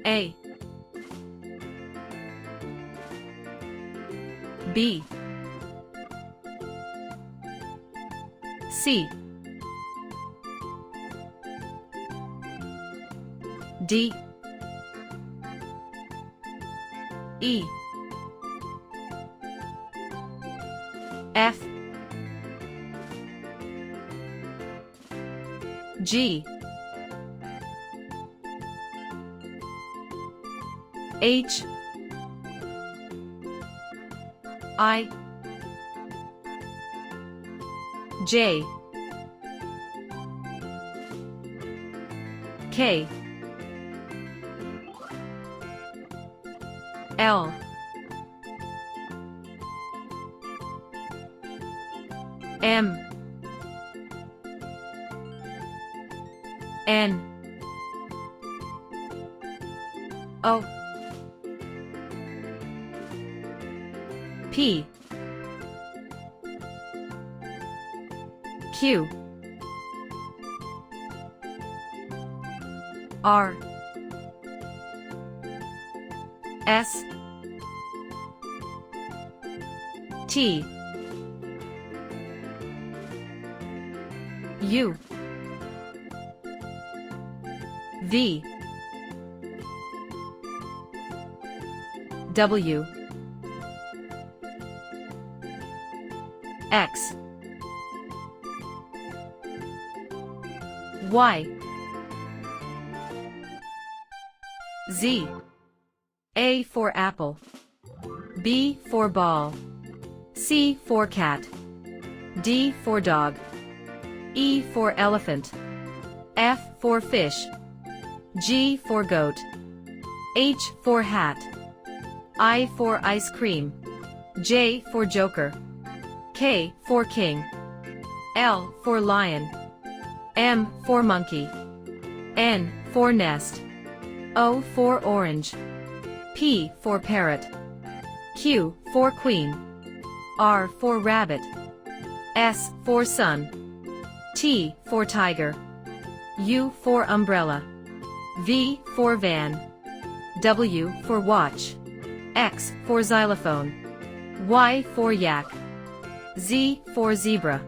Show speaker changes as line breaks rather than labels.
A B C D E F G H I J K L M N O P Q R S T U V W X Y Z. A for apple, B for ball, C for cat, D for dog, E for elephant, F for fish, G for goat, H for hat, I for ice cream, J for joker, K for king, L for lion, M for monkey, N for nest, O for orange, P for parrot, Q for queen, R for rabbit, S for sun, T for tiger, U for umbrella, V for van, W for watch, X for xylophone, Y for yak, Z for zebra.